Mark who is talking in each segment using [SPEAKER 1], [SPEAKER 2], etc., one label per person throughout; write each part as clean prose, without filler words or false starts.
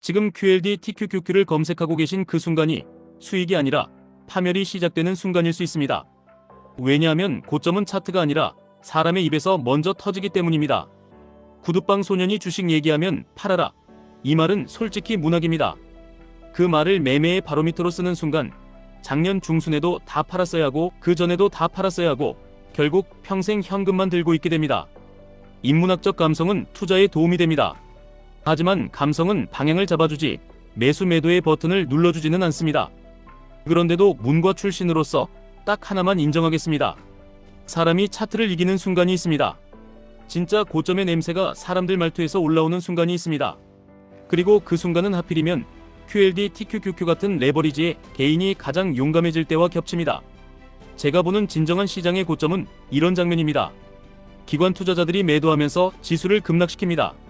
[SPEAKER 1] 지금 QLD TQQQ를 검색하고 계신 그 순간이 수익이 아니라 파멸이 시작되는 순간일 수 있습니다. 왜냐하면 고점은 차트가 아니라 사람의 입에서 먼저 터지기 때문입니다. 구두방 소년이 주식 얘기하면 팔아라. 이 말은 솔직히 문학입니다. 그 말을 매매의 바로미터로 쓰는 순간 작년 중순에도 다 팔았어야 하고 그 전에도 다 팔았어야 하고 결국 평생 현금만 들고 있게 됩니다. 인문학적 감성은 투자에 도움이 됩니다. 하지만 감성은 방향을 잡아주지 매수 매도의 버튼을 눌러주지는 않습니다. 그런데도 문과 출신으로서 딱 하나만 인정하겠습니다. 사람이 차트를 이기는 순간이 있습니다. 진짜 고점의 냄새가 사람들 말투에서 올라오는 순간이 있습니다. 그리고 그 순간은 하필이면 QLD TQQQ 같은 레버리지에 개인이 가장 용감해질 때와 겹칩니다. 제가 보는 진정한 시장의 고점은 이런 장면입니다. 기관 투자자들이 매도하면서 지수를 급락시킵니다.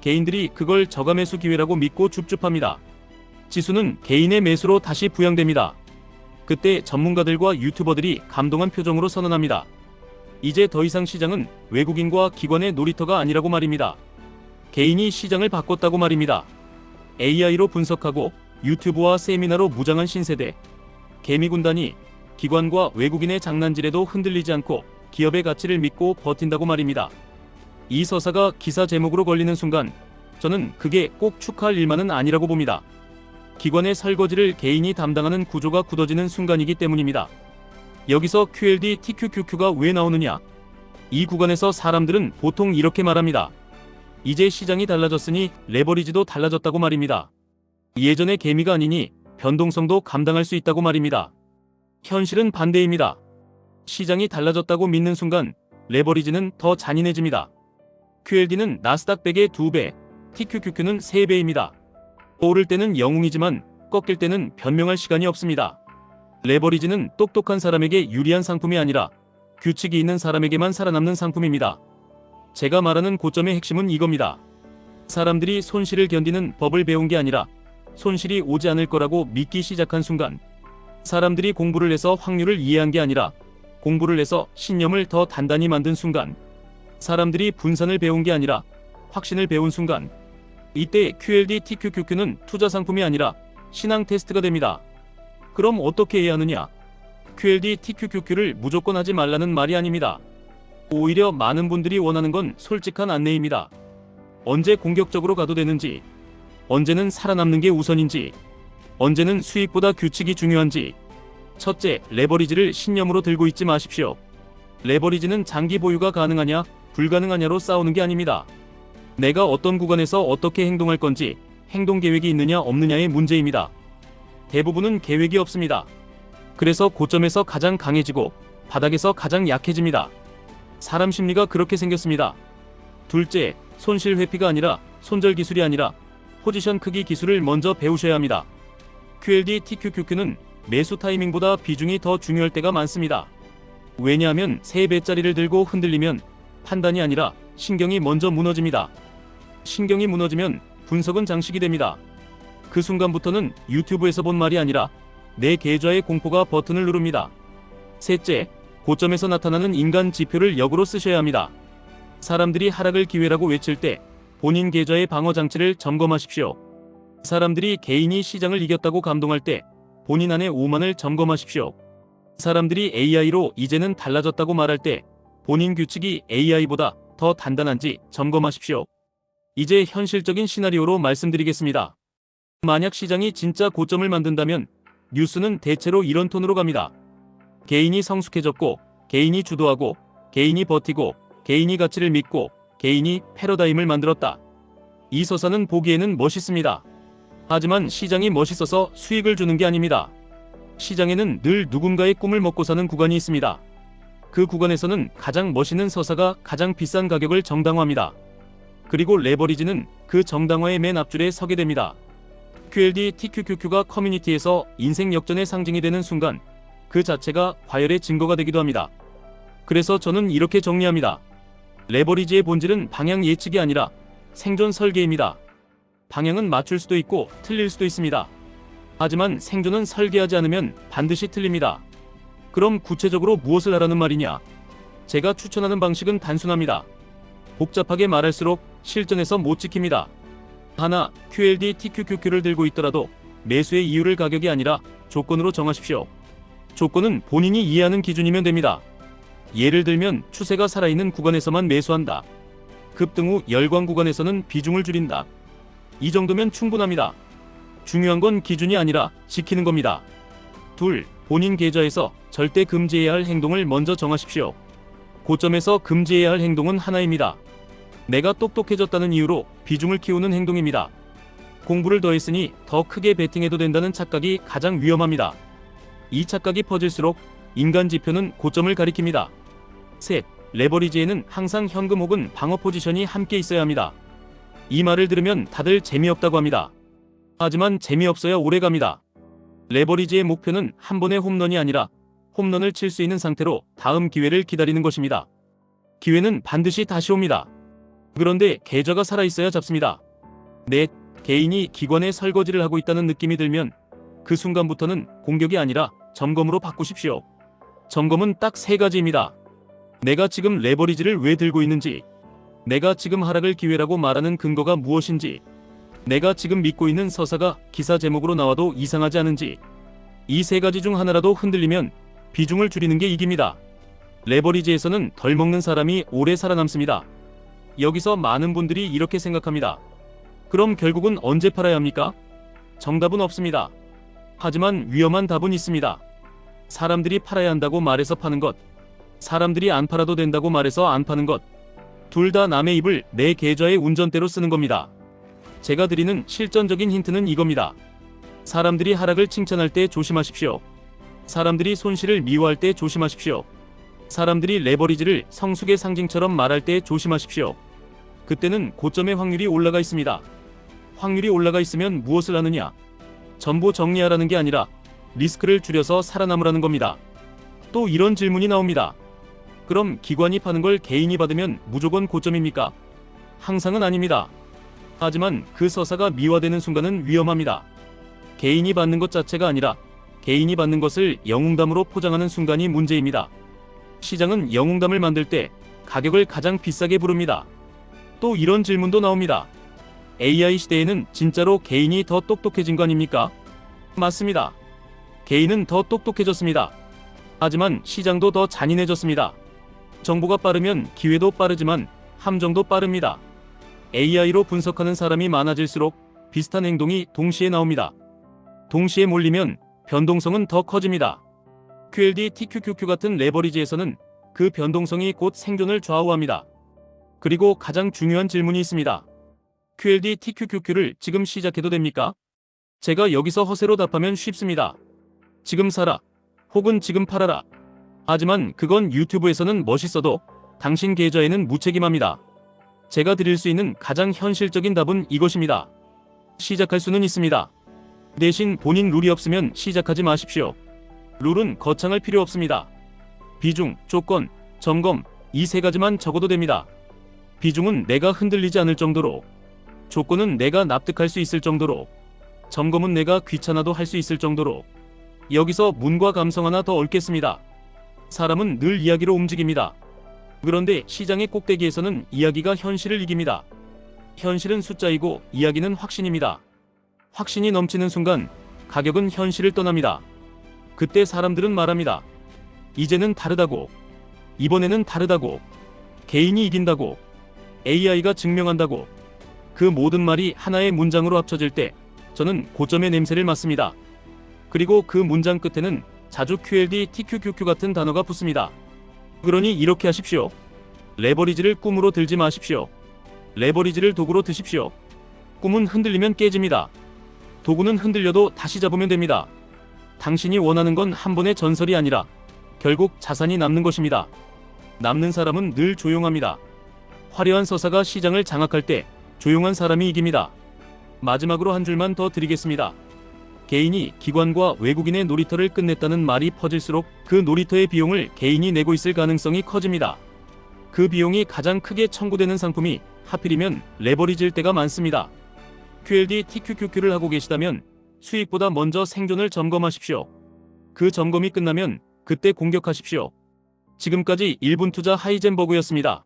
[SPEAKER 1] 개인들이 그걸 저가 매수 기회라고 믿고 줍줍합니다. 지수는 개인의 매수로 다시 부양됩니다. 그때 전문가들과 유튜버들이 감동한 표정으로 선언합니다. 이제 더 이상 시장은 외국인과 기관의 놀이터가 아니라고 말입니다. 개인이 시장을 바꿨다고 말입니다. AI로 분석하고 유튜브와 세미나로 무장한 신세대 개미군단이 기관과 외국인의 장난질에도 흔들리지 않고 기업의 가치를 믿고 버틴다고 말입니다. 이 서사가 기사 제목으로 걸리는 순간 저는 그게 꼭 축하할 일만은 아니라고 봅니다. 기관의 설거지를 개인이 담당하는 구조가 굳어지는 순간이기 때문입니다. 여기서 QLD TQQQ가 왜 나오느냐? 이 구간에서 사람들은 보통 이렇게 말합니다. 이제 시장이 달라졌으니 레버리지도 달라졌다고 말입니다. 예전의 개미가 아니니 변동성도 감당할 수 있다고 말입니다. 현실은 반대입니다. 시장이 달라졌다고 믿는 순간 레버리지는 더 잔인해집니다. QLD는 나스닥 100의 2배, TQQQ는 3배입니다. 오를 때는 영웅이지만 꺾일 때는 변명할 시간이 없습니다. 레버리지는 똑똑한 사람에게 유리한 상품이 아니라 규칙이 있는 사람에게만 살아남는 상품입니다. 제가 말하는 고점의 핵심은 이겁니다. 사람들이 손실을 견디는 법을 배운 게 아니라 손실이 오지 않을 거라고 믿기 시작한 순간, 사람들이 공부를 해서 확률을 이해한 게 아니라 공부를 해서 신념을 더 단단히 만든 순간, 사람들이 분산을 배운 게 아니라 확신을 배운 순간, 이때 QLD TQQQ는 투자 상품이 아니라 신앙 테스트가 됩니다. 그럼 어떻게 해야 하느냐? QLD TQQQ를 무조건 하지 말라는 말이 아닙니다. 오히려 많은 분들이 원하는 건 솔직한 안내입니다. 언제 공격적으로 가도 되는지, 언제는 살아남는 게 우선인지, 언제는 수익보다 규칙이 중요한지. 첫째, 레버리지를 신념으로 들고 있지 마십시오. 레버리지는 장기 보유가 가능하냐, 불가능하냐로 싸우는 게 아닙니다. 내가 어떤 구간에서 어떻게 행동할 건지 행동 계획이 있느냐 없느냐의 문제입니다. 대부분은 계획이 없습니다. 그래서 고점에서 가장 강해지고 바닥에서 가장 약해집니다. 사람 심리가 그렇게 생겼습니다. 둘째, 손실 회피가 아니라 손절 기술이 아니라 포지션 크기 기술을 먼저 배우셔야 합니다. QLD TQQQ는 매수 타이밍보다 비중이 더 중요할 때가 많습니다. 왜냐하면 3배짜리를 들고 흔들리면 판단이 아니라 신경이 먼저 무너집니다. 신경이 무너지면 분석은 장식이 됩니다. 그 순간부터는 유튜브에서 본 말이 아니라 내 계좌의 공포가 버튼을 누릅니다. 셋째, 고점에서 나타나는 인간 지표를 역으로 쓰셔야 합니다. 사람들이 하락을 기회라고 외칠 때 본인 계좌의 방어 장치를 점검하십시오. 사람들이 개인이 시장을 이겼다고 감동할 때 본인 안의 오만을 점검하십시오. 사람들이 AI로 이제는 달라졌다고 말할 때 본인 규칙이 AI보다 더 단단한지 점검하십시오. 이제 현실적인 시나리오로 말씀드리겠습니다. 만약 시장이 진짜 고점을 만든다면 뉴스는 대체로 이런 톤으로 갑니다. 개인이 성숙해졌고, 개인이 주도하고, 개인이 버티고, 개인이 가치를 믿고, 개인이 패러다임을 만들었다. 이 서사는 보기에는 멋있습니다. 하지만 시장이 멋있어서 수익을 주는 게 아닙니다. 시장에는 늘 누군가의 꿈을 먹고 사는 구간이 있습니다. 그 구간에서는 가장 멋있는 서사가 가장 비싼 가격을 정당화합니다. 그리고 레버리지는 그 정당화의 맨 앞줄에 서게 됩니다. QLD TQQQ가 커뮤니티에서 인생 역전의 상징이 되는 순간 그 자체가 과열의 증거가 되기도 합니다. 그래서 저는 이렇게 정리합니다. 레버리지의 본질은 방향 예측이 아니라 생존 설계입니다. 방향은 맞출 수도 있고 틀릴 수도 있습니다. 하지만 생존은 설계하지 않으면 반드시 틀립니다. 그럼 구체적으로 무엇을 하라는 말이냐? 제가 추천하는 방식은 단순합니다. 복잡하게 말할수록 실전에서 못 지킵니다. 하나, QLD TQQQ를 들고 있더라도 매수의 이유를 가격이 아니라 조건으로 정하십시오. 조건은 본인이 이해하는 기준이면 됩니다. 예를 들면 추세가 살아있는 구간에서만 매수한다. 급등 후 열광 구간에서는 비중을 줄인다. 이 정도면 충분합니다. 중요한 건 기준이 아니라 지키는 겁니다. 둘, 본인 계좌에서 절대 금지해야 할 행동을 먼저 정하십시오. 고점에서 금지해야 할 행동은 하나입니다. 내가 똑똑해졌다는 이유로 비중을 키우는 행동입니다. 공부를 더 했으니 더 크게 베팅해도 된다는 착각이 가장 위험합니다. 이 착각이 퍼질수록 인간 지표는 고점을 가리킵니다. 셋, 레버리지에는 항상 현금 혹은 방어 포지션이 함께 있어야 합니다. 이 말을 들으면 다들 재미없다고 합니다. 하지만 재미없어야 오래갑니다. 레버리지의 목표는 한 번의 홈런이 아니라 홈런을 칠 수 있는 상태로 다음 기회를 기다리는 것입니다. 기회는 반드시 다시 옵니다. 그런데 계좌가 살아있어야 잡습니다. 넷, 개인이 기관에 설거지를 하고 있다는 느낌이 들면 그 순간부터는 공격이 아니라 점검으로 바꾸십시오. 점검은 딱 세 가지입니다. 내가 지금 레버리지를 왜 들고 있는지, 내가 지금 하락을 기회라고 말하는 근거가 무엇인지, 내가 지금 믿고 있는 서사가 기사 제목으로 나와도 이상하지 않은지, 이 세 가지 중 하나라도 흔들리면 비중을 줄이는 게 이깁니다. 레버리지에서는 덜 먹는 사람이 오래 살아남습니다. 여기서 많은 분들이 이렇게 생각합니다. 그럼 결국은 언제 팔아야 합니까? 정답은 없습니다. 하지만 위험한 답은 있습니다. 사람들이 팔아야 한다고 말해서 파는 것, 사람들이 안 팔아도 된다고 말해서 안 파는 것, 둘 다 남의 입을 내 계좌의 운전대로 쓰는 겁니다. 제가 드리는 실전적인 힌트는 이겁니다. 사람들이 하락을 칭찬할 때 조심하십시오. 사람들이 손실을 미워할 때 조심하십시오. 사람들이 레버리지를 성숙의 상징처럼 말할 때 조심하십시오. 그때는 고점의 확률이 올라가 있습니다. 확률이 올라가 있으면 무엇을 하느냐? 전부 정리하라는 게 아니라 리스크를 줄여서 살아남으라는 겁니다. 또 이런 질문이 나옵니다. 그럼 기관이 파는 걸 개인이 받으면 무조건 고점입니까? 항상은 아닙니다. 하지만 그 서사가 미화되는 순간은 위험합니다. 개인이 받는 것 자체가 아니라 개인이 받는 것을 영웅담으로 포장하는 순간이 문제입니다. 시장은 영웅담을 만들 때 가격을 가장 비싸게 부릅니다. 또 이런 질문도 나옵니다. AI 시대에는 진짜로 개인이 더 똑똑해진 거 아닙니까? 맞습니다. 개인은 더 똑똑해졌습니다. 하지만 시장도 더 잔인해졌습니다. 정보가 빠르면 기회도 빠르지만 함정도 빠릅니다. AI로 분석하는 사람이 많아질수록 비슷한 행동이 동시에 나옵니다. 동시에 몰리면 변동성은 더 커집니다. QLD, TQQQ 같은 레버리지에서는 그 변동성이 곧 생존을 좌우합니다. 그리고 가장 중요한 질문이 있습니다. QLD, TQQQ를 지금 시작해도 됩니까? 제가 여기서 허세로 답하면 쉽습니다. 지금 사라, 혹은 지금 팔아라. 하지만 그건 유튜브에서는 멋있어도 당신 계좌에는 무책임합니다. 제가 드릴 수 있는 가장 현실적인 답은 이것입니다. 시작할 수는 있습니다. 대신 본인 룰이 없으면 시작하지 마십시오. 룰은 거창할 필요 없습니다. 비중, 조건, 점검, 이 세 가지만 적어도 됩니다. 비중은 내가 흔들리지 않을 정도로, 조건은 내가 납득할 수 있을 정도로, 점검은 내가 귀찮아도 할 수 있을 정도로. 여기서 문과 감성 하나 더 얹겠습니다. 사람은 늘 이야기로 움직입니다. 그런데 시장의 꼭대기에서는 이야기가 현실을 이깁니다. 현실은 숫자이고 이야기는 확신입니다. 확신이 넘치는 순간 가격은 현실을 떠납니다. 그때 사람들은 말합니다. 이제는 다르다고, 이번에는 다르다고, 개인이 이긴다고, AI가 증명한다고. 그 모든 말이 하나의 문장으로 합쳐질 때 저는 고점의 냄새를 맡습니다. 그리고 그 문장 끝에는 자주 QLD, TQQQ 같은 단어가 붙습니다. 그러니 이렇게 하십시오. 레버리지를 꿈으로 들지 마십시오. 레버리지를 도구로 드십시오. 꿈은 흔들리면 깨집니다. 도구는 흔들려도 다시 잡으면 됩니다. 당신이 원하는 건 한 번의 전설이 아니라 결국 자산이 남는 것입니다. 남는 사람은 늘 조용합니다. 화려한 서사가 시장을 장악할 때 조용한 사람이 이깁니다. 마지막으로 한 줄만 더 드리겠습니다. 개인이 기관과 외국인의 놀이터를 끝냈다는 말이 퍼질수록 그 놀이터의 비용을 개인이 내고 있을 가능성이 커집니다. 그 비용이 가장 크게 청구되는 상품이 하필이면 레버리지일 때가 많습니다. QLD, TQQQ를 하고 계시다면 수익보다 먼저 생존을 점검하십시오. 그 점검이 끝나면 그때 공격하십시오. 지금까지 1분 투자 하이젠버그였습니다.